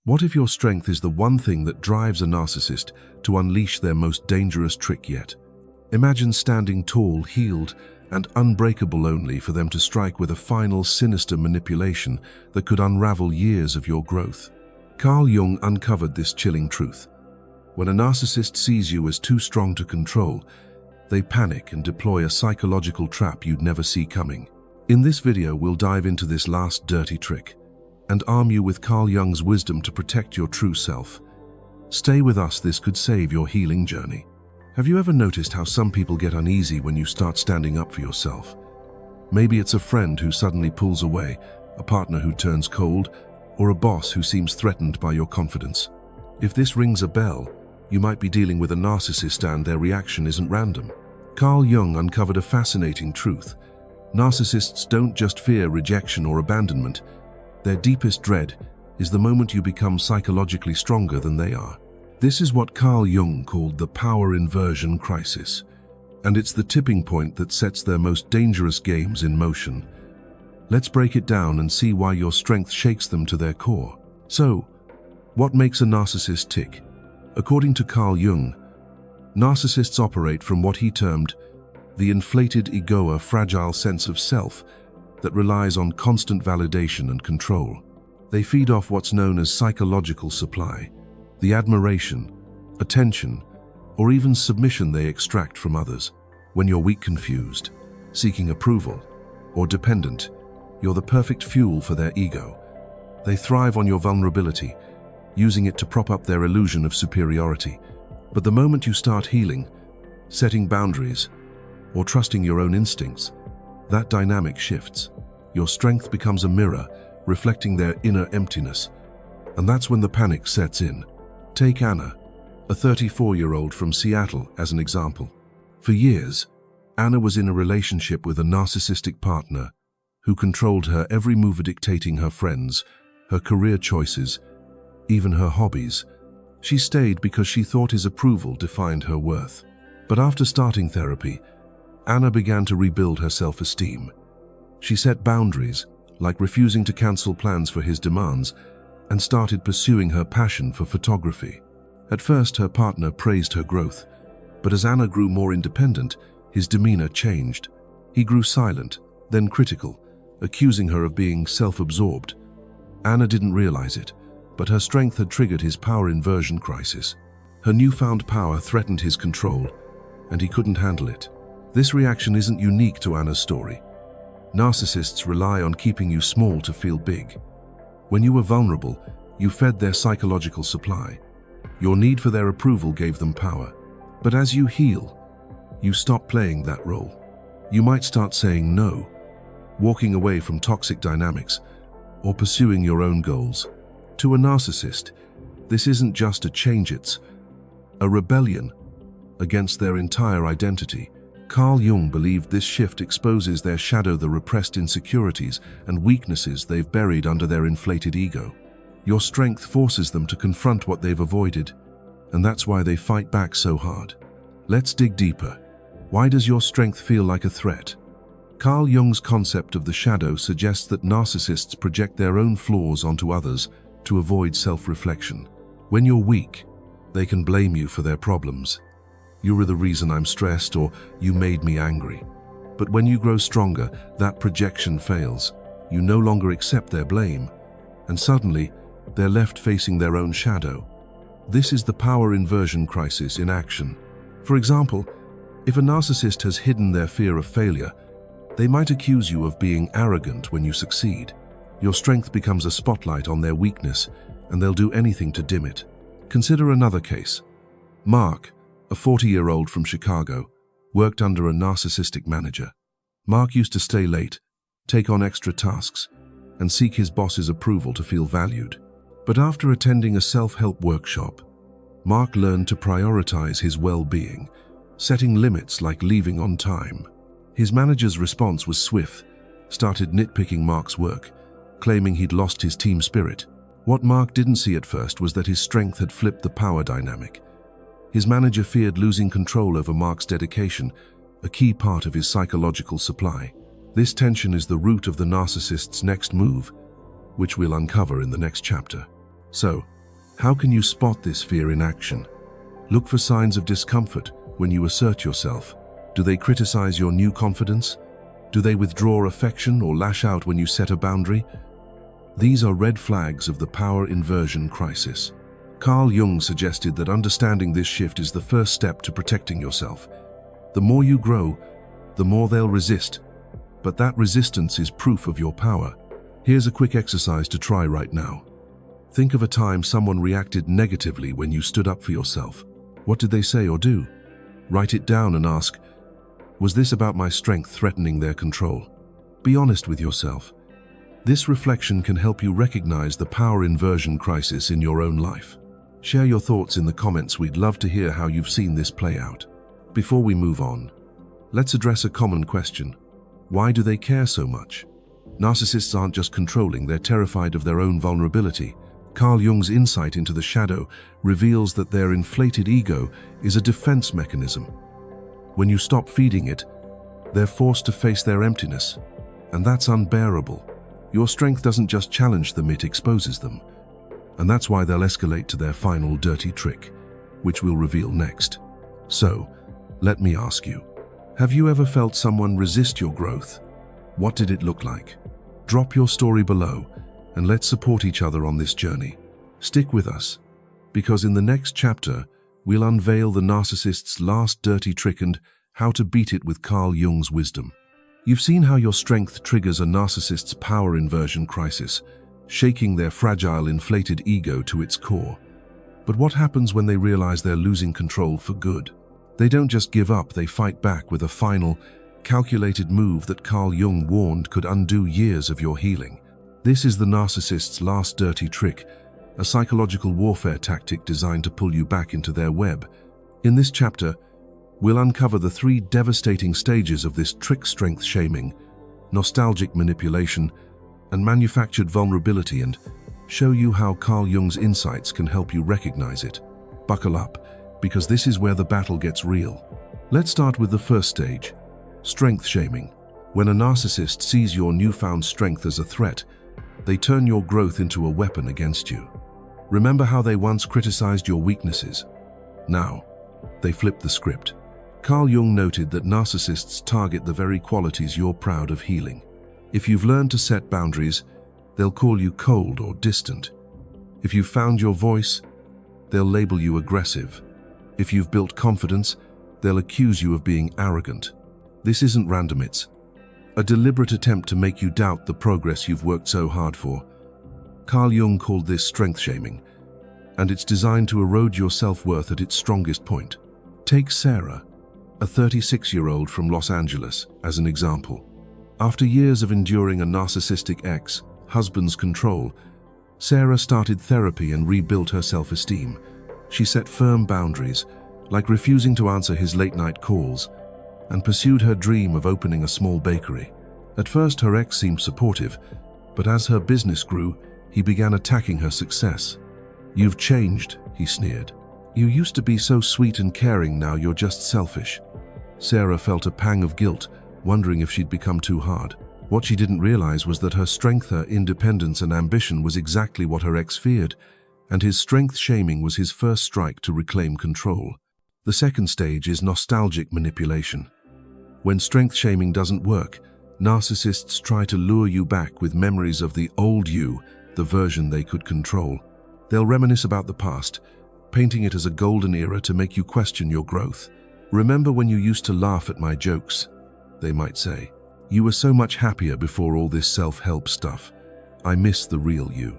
What if your strength is the one thing that drives a narcissist to unleash their most dangerous trick yet? Imagine standing tall, healed, and unbreakable only for them to strike with a final sinister manipulation that could unravel years of your growth. Carl Jung uncovered this chilling truth. When a narcissist sees you as too strong to control, they panic and deploy a psychological trap you'd never see coming. In this video, we'll dive into this last dirty trick and arm you with Carl Jung's wisdom to protect your true self. Stay with us, this could save your healing journey. Have you ever noticed how some people get uneasy when you start standing up for yourself? Maybe it's a friend who suddenly pulls away, a partner who turns cold, or a boss who seems threatened by your confidence. If this rings a bell, you might be dealing with a narcissist and their reaction isn't random. Carl Jung uncovered a fascinating truth. Narcissists don't just fear rejection or abandonment. Their deepest dread is the moment you become psychologically stronger than they are. This is what Carl Jung called the power inversion crisis, and it's the tipping point that sets their most dangerous games in motion. Let's break it down and see why your strength shakes them to their core. So, what makes a narcissist tick? According to Carl Jung, narcissists operate from what he termed the inflated ego, a fragile sense of self that relies on constant validation and control. They feed off what's known as psychological supply, the admiration, attention, or even submission they extract from others. When you're weak, confused, seeking approval, or dependent, you're the perfect fuel for their ego. They thrive on your vulnerability, using it to prop up their illusion of superiority. But the moment you start healing, setting boundaries, or trusting your own instincts, that dynamic shifts. Your strength becomes a mirror, reflecting their inner emptiness. And that's when the panic sets in. Take Anna, a 34-year-old from Seattle, as an example. For years, Anna was in a relationship with a narcissistic partner who controlled her every move, dictating her friends, her career choices, even her hobbies. She stayed because she thought his approval defined her worth. But after starting therapy, Anna began to rebuild her self-esteem. She set boundaries, like refusing to cancel plans for his demands, and started pursuing her passion for photography. At first, her partner praised her growth, but as Anna grew more independent, his demeanor changed. He grew silent, then critical, accusing her of being self-absorbed. Anna didn't realize it, but her strength had triggered his power inversion crisis. Her newfound power threatened his control, and he couldn't handle it. This reaction isn't unique to Anna's story. Narcissists rely on keeping you small to feel big. When you were vulnerable, you fed their psychological supply. Your need for their approval gave them power. But as you heal, you stop playing that role. You might start saying no, walking away from toxic dynamics, or pursuing your own goals. To a narcissist, this isn't just a change, it's a rebellion against their entire identity. Carl Jung believed this shift exposes their shadow, the repressed insecurities and weaknesses they've buried under their inflated ego. Your strength forces them to confront what they've avoided, and that's why they fight back so hard. Let's dig deeper. Why does your strength feel like a threat? Carl Jung's concept of the shadow suggests that narcissists project their own flaws onto others to avoid self-reflection. When you're weak, they can blame you for their problems. You were the reason I'm stressed, or you made me angry. But when you grow stronger, that projection fails. You no longer accept their blame, and suddenly, they're left facing their own shadow. This is the power inversion crisis in action. For example, if a narcissist has hidden their fear of failure, they might accuse you of being arrogant when you succeed. Your strength becomes a spotlight on their weakness, and they'll do anything to dim it. Consider another case. Mark, a 40-year-old from Chicago, worked under a narcissistic manager. Mark used to stay late, take on extra tasks, and seek his boss's approval to feel valued. But after attending a self-help workshop, Mark learned to prioritize his well-being, setting limits like leaving on time. His manager's response was swift, started nitpicking Mark's work, claiming he'd lost his team spirit. What Mark didn't see at first was that his strength had flipped the power dynamic. His manager feared losing control over Mark's dedication, a key part of his psychological supply. This tension is the root of the narcissist's next move, which we'll uncover in the next chapter. So, How can you spot this fear in action? Look for signs of discomfort when you assert yourself. Do they criticize your new confidence? Do they withdraw affection or lash out when you set a boundary? These are red flags of the power inversion crisis. Carl Jung suggested that understanding this shift is the first step to protecting yourself. The more you grow, the more they'll resist. But that resistance is proof of your power. Here's a quick exercise to try right now. Think of a time someone reacted negatively when you stood up for yourself. What did they say or do? Write it down and ask, was this about my strength threatening their control? Be honest with yourself. This reflection can help you recognize the power inversion crisis in your own life. Share your thoughts in the comments. We'd love to hear how you've seen this play out. Before we move on, let's address a common question. Why do they care so much? Narcissists aren't just controlling, they're terrified of their own vulnerability. Carl Jung's insight into the shadow reveals that their inflated ego is a defense mechanism. When you stop feeding it, they're forced to face their emptiness, and that's unbearable. Your strength doesn't just challenge them, it exposes them. And that's why they'll escalate to their final dirty trick, which we'll reveal next. So, let me ask you, have you ever felt someone resist your growth? What did it look like? Drop your story below, and let's support each other on this journey. Stick with us, because in the next chapter, we'll unveil the narcissist's last dirty trick and how to beat it with Carl Jung's wisdom. You've seen how your strength triggers a narcissist's power inversion crisis, shaking their fragile, inflated ego to its core. But what happens when they realize they're losing control for good? They don't just give up, they fight back with a final, calculated move that Carl Jung warned could undo years of your healing. This is the narcissist's last dirty trick, a psychological warfare tactic designed to pull you back into their web. In this chapter, we'll uncover the 3 devastating stages of this trick: strength shaming, nostalgic manipulation, and manufactured vulnerability, and show you how Carl Jung's insights can help you recognize it. Buckle up, because this is where the battle gets real. Let's start with the first stage, strength shaming. When a narcissist sees your newfound strength as a threat, they turn your growth into a weapon against you. Remember how they once criticized your weaknesses? Now, they flip the script. Carl Jung noted that narcissists target the very qualities you're proud of healing. If you've learned to set boundaries, they'll call you cold or distant. If you've found your voice, they'll label you aggressive. If you've built confidence, they'll accuse you of being arrogant. This isn't random, it's a deliberate attempt to make you doubt the progress you've worked so hard for. Carl Jung called this strength shaming, and it's designed to erode your self-worth at its strongest point. Take Sarah, a 36-year-old from Los Angeles, as an example. After years of enduring a narcissistic ex-husband's control, Sarah started therapy and rebuilt her self-esteem. She set firm boundaries, like refusing to answer his late-night calls, and pursued her dream of opening a small bakery. At first, her ex seemed supportive, but as her business grew, he began attacking her success. "You've changed," he sneered. "You used to be so sweet and caring, now you're just selfish." Sarah felt a pang of guilt, wondering if she'd become too hard. What she didn't realize was that her strength, her independence and ambition was exactly what her ex feared, and his strength shaming was his first strike to reclaim control. The second stage is nostalgic manipulation. When strength shaming doesn't work, narcissists try to lure you back with memories of the old you, the version they could control. They'll reminisce about the past, painting it as a golden era to make you question your growth. "Remember when you used to laugh at my jokes?" they might say. "You were so much happier before all this self-help stuff. I miss the real you."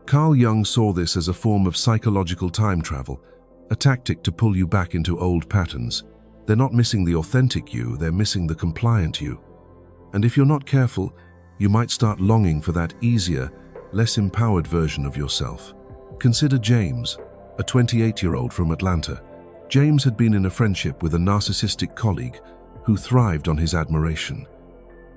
Carl Jung saw this as a form of psychological time travel, a tactic to pull you back into old patterns. They're not missing the authentic you, they're missing the compliant you. And if you're not careful, you might start longing for that easier, less empowered version of yourself. Consider James, a 28-year-old from Atlanta. James had been in a friendship with a narcissistic colleague who thrived on his admiration.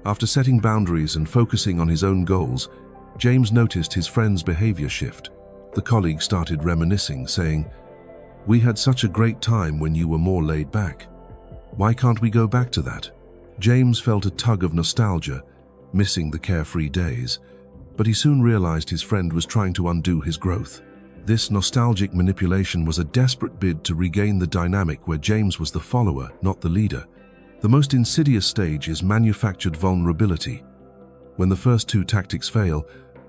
After setting boundaries and focusing on his own goals, James noticed his friend's behavior shift. The colleague started reminiscing, saying, "We had such a great time when you were more laid back. Why can't we go back to that?" James felt a tug of nostalgia, missing the carefree days, but he soon realized his friend was trying to undo his growth. This nostalgic manipulation was a desperate bid to regain the dynamic where James was the follower, not the leader. The most insidious stage is manufactured vulnerability. When the first two tactics fail,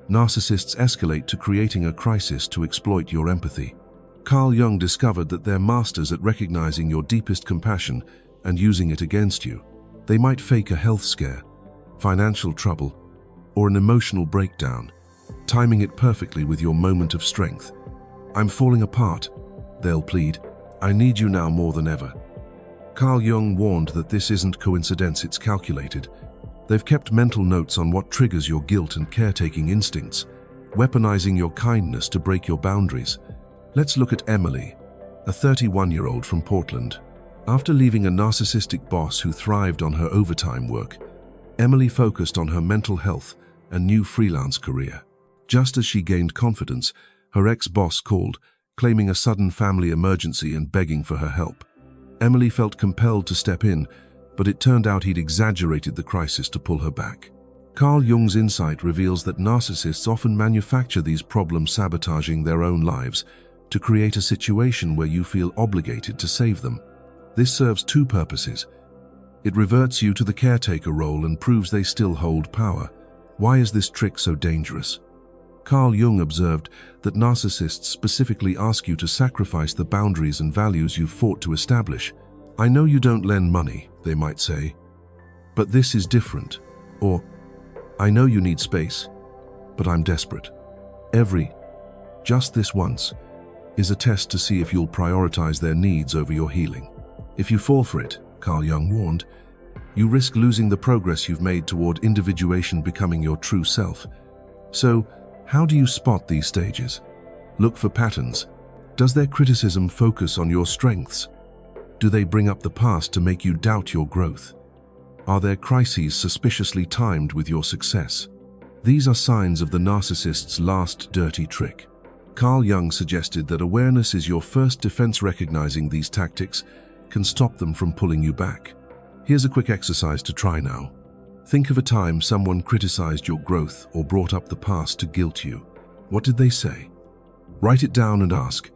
narcissists escalate to creating a crisis to exploit your empathy. Carl Jung discovered that they're masters at recognizing your deepest compassion and using it against you. They might fake a health scare, financial trouble, or an emotional breakdown, timing it perfectly with your moment of strength. "I'm falling apart," they'll plead. "I need you now more than ever." Carl Jung warned that this isn't coincidence, it's calculated. They've kept mental notes on what triggers your guilt and caretaking instincts, weaponizing your kindness to break your boundaries. Let's look at Emily, a 31-year-old from Portland. After leaving a narcissistic boss who thrived on her overtime work, Emily focused on her mental health and new freelance career. Just as she gained confidence, her ex-boss called, claiming a sudden family emergency and begging for her help. Emily felt compelled to step in, but it turned out he'd exaggerated the crisis to pull her back. Carl Jung's insight reveals that narcissists often manufacture these problems, sabotaging their own lives to create a situation where you feel obligated to save them. This serves two purposes. It reverts you to the caretaker role and proves they still hold power. Why is this trick so dangerous? Carl Jung observed that narcissists specifically ask you to sacrifice the boundaries and values you've fought to establish. "I know you don't lend money," they might say, "but this is different." Or, "I know you need space, but I'm desperate." Just this once, is a test to see if you'll prioritize their needs over your healing. If you fall for it, Carl Jung warned, you risk losing the progress you've made toward individuation, becoming your true self. So, how do you spot these stages? Look for patterns. Does their criticism focus on your strengths? Do they bring up the past to make you doubt your growth? Are their crises suspiciously timed with your success? These are signs of the narcissist's last dirty trick. Carl Jung suggested that awareness is your first defense. Recognizing these tactics can stop them from pulling you back. Here's a quick exercise to try now. Think of a time someone criticized your growth or brought up the past to guilt you. What did they say? Write it down and ask,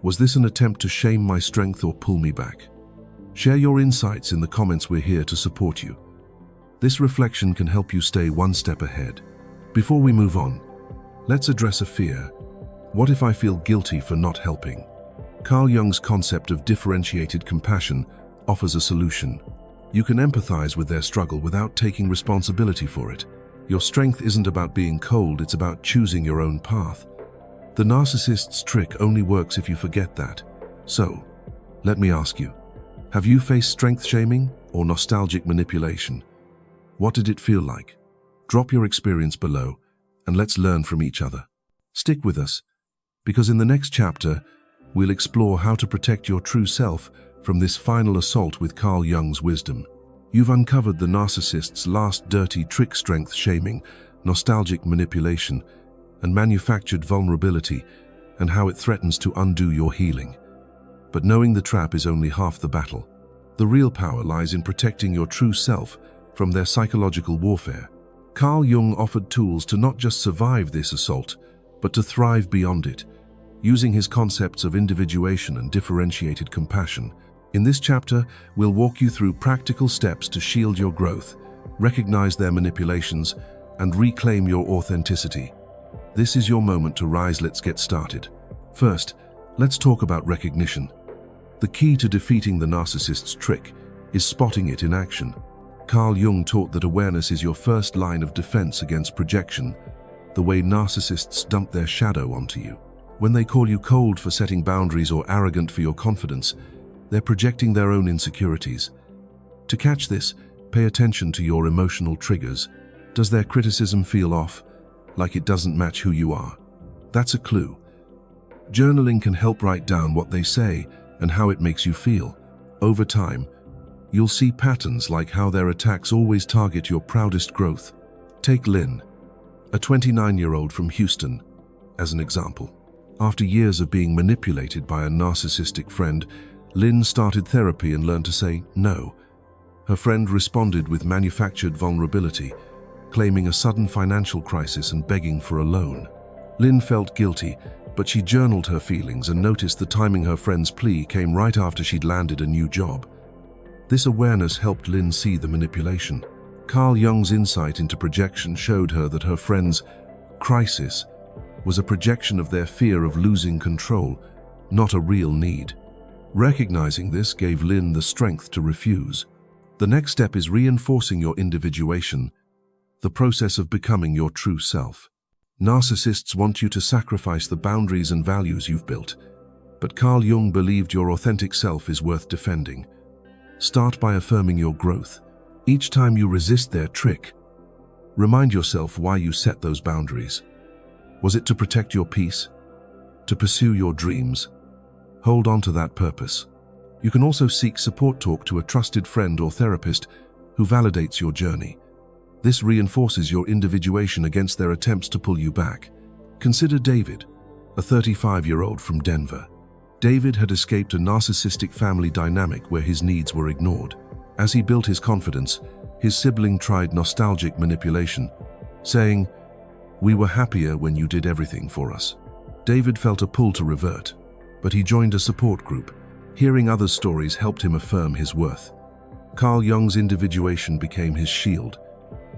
was this an attempt to shame my strength or pull me back? Share your insights in the comments. We're here to support you. This reflection can help you stay one step ahead. Before we move on, let's address a fear. What if I feel guilty for not helping? Carl Jung's concept of differentiated compassion offers a solution. You can empathize with their struggle without taking responsibility for it. Your strength isn't about being cold, it's about choosing your own path. The narcissist's trick only works if you forget that. So, let me ask you, have you faced strength shaming or nostalgic manipulation? What did it feel like? Drop your experience below, and let's learn from each other. Stick with us, because in the next chapter, we'll explore how to protect your true self from this final assault with Carl Jung's wisdom. You've uncovered the narcissist's last dirty trick: strength shaming, nostalgic manipulation, and manufactured vulnerability, and how it threatens to undo your healing. But knowing the trap is only half the battle. The real power lies in protecting your true self from their psychological warfare. Carl Jung offered tools to not just survive this assault, but to thrive beyond it, using his concepts of individuation and differentiated compassion. In this chapter, we'll walk you through practical steps to shield your growth, recognize their manipulations, and reclaim your authenticity. This is your moment to rise. Let's get started. First, let's talk about recognition. The key to defeating the narcissist's trick is spotting it in action. Carl Jung taught that awareness is your first line of defense against projection, the way narcissists dump their shadow onto you. When they call you cold for setting boundaries or arrogant for your confidence, they're projecting their own insecurities. To catch this, pay attention to your emotional triggers. Does their criticism feel off, like it doesn't match who you are? That's a clue. Journaling can help write down what they say and how it makes you feel. Over time, you'll see patterns like how their attacks always target your proudest growth. Take Lynn, a 29-year-old from Houston, as an example. After years of being manipulated by a narcissistic friend, Lynn started therapy and learned to say no. Her friend responded with manufactured vulnerability, claiming a sudden financial crisis and begging for a loan. Lynn felt guilty, but she journaled her feelings and noticed the timing her friend's plea came right after she'd landed a new job. This awareness helped Lynn see the manipulation. Carl Jung's insight into projection showed her that her friend's crisis was a projection of their fear of losing control, not a real need. Recognizing this gave Lynn the strength to refuse. The next step is reinforcing your individuation, the process of becoming your true self. Narcissists want you to sacrifice the boundaries and values you've built, but Carl Jung believed your authentic self is worth defending. Start by affirming your growth. Each time you resist their trick, remind yourself why you set those boundaries. Was it to protect your peace? To pursue your dreams? Hold on to that purpose. You can also seek support talk to a trusted friend or therapist who validates your journey. This reinforces your individuation against their attempts to pull you back. Consider David, a 35-year-old from Denver. David had escaped a narcissistic family dynamic where his needs were ignored. As he built his confidence, his sibling tried nostalgic manipulation, saying, "We were happier when you did everything for us." David felt a pull to revert, but he joined a support group. Hearing others' stories helped him affirm his worth. Carl Jung's individuation became his shield.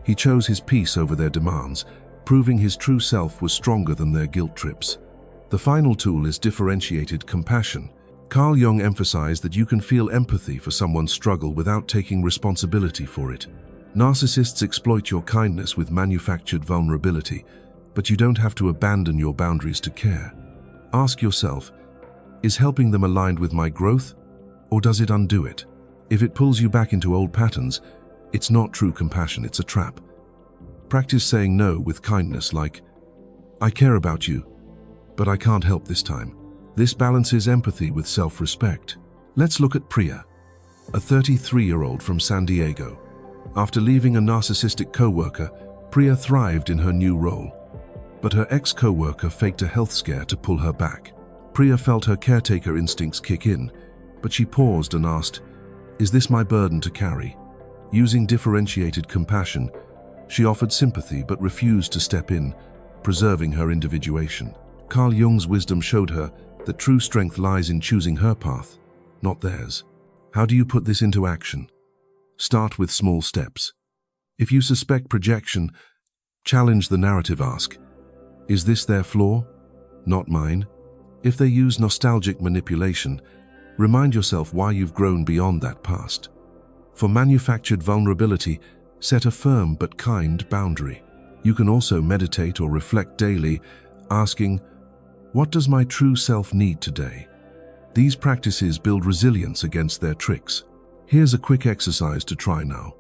He chose his peace over their demands, proving his true self was stronger than their guilt trips. The final tool is differentiated compassion. Carl Jung emphasized that you can feel empathy for someone's struggle without taking responsibility for it. Narcissists exploit your kindness with manufactured vulnerability, but you don't have to abandon your boundaries to care. Ask yourself, is helping them aligned with my growth, or does it undo it? If it pulls you back into old patterns, it's not true compassion, it's a trap. Practice saying no with kindness, like, "I care about you, but I can't help this time." This balances empathy with self-respect. Let's look at Priya, a 33-year-old from San Diego. After leaving a narcissistic coworker, Priya thrived in her new role. But her ex-coworker faked a health scare to pull her back. Priya felt her caretaker instincts kick in, but she paused and asked, "Is this my burden to carry?" Using differentiated compassion, she offered sympathy but refused to step in, preserving her individuation. Carl Jung's wisdom showed her that true strength lies in choosing her path, not theirs. How do you put this into action? Start with small steps. If you suspect projection, challenge the narrative. Ask, is this their flaw, not mine? If they use nostalgic manipulation, remind yourself why you've grown beyond that past. For manufactured vulnerability, set a firm but kind boundary. You can also meditate or reflect daily, asking, what does my true self need today? These practices build resilience against their tricks. Here's a quick exercise to try now.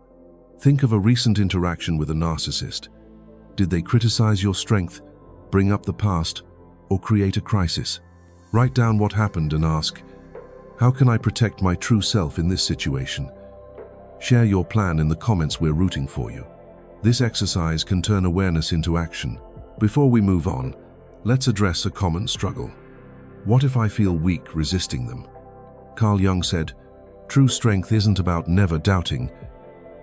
Think of a recent interaction with a narcissist. Did they criticize your strength, bring up the past, or create a crisis? Write down what happened and ask, how can I protect my true self in this situation? Share your plan in the comments. We're rooting for you. This exercise can turn awareness into action. Before we move on, let's address a common struggle. What if I feel weak resisting them? Carl Jung said, true strength isn't about never doubting.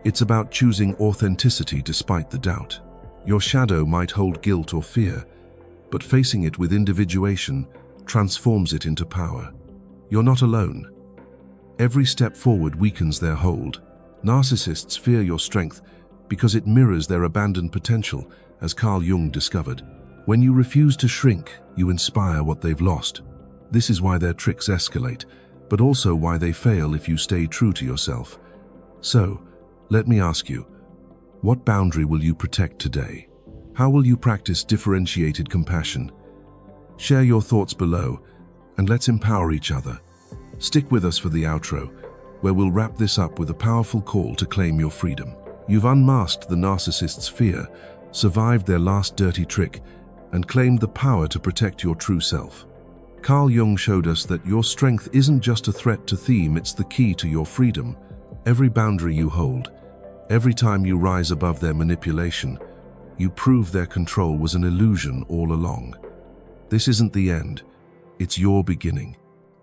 It's about choosing authenticity despite the doubt. Your shadow might hold guilt or fear, but facing it with individuation transforms it into power. You're not alone. Every step forward weakens their hold. Narcissists fear your strength because it mirrors their abandoned potential, as Carl Jung discovered. When you refuse to shrink, you inspire what they've lost. This is why their tricks escalate, but also why they fail if you stay true to yourself. So, let me ask you, what boundary will you protect today? How will you practice differentiated compassion? Share your thoughts below, and let's empower each other. Stick with us for the outro, where we'll wrap this up with a powerful call to claim your freedom. You've unmasked the narcissist's fear, survived their last dirty trick, and claimed the power to protect your true self. Carl Jung showed us that your strength isn't just a threat to them, it's the key to your freedom. Every boundary you hold, every time you rise above their manipulation, you prove their control was an illusion all along. This isn't the end, it's your beginning.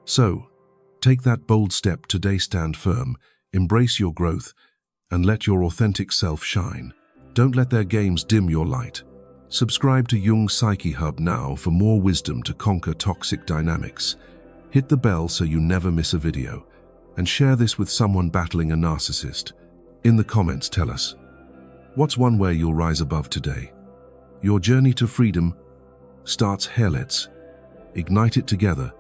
So, take that bold step today, stand firm, embrace your growth, and let your authentic self shine. Don't let their games dim your light. Subscribe to Jung's Psyche Hub now for more wisdom to conquer toxic dynamics. Hit the bell so you never miss a video, and share this with someone battling a narcissist. In the comments, tell us, what's one way you'll rise above today? Your journey to freedom starts here. Let's ignite it together.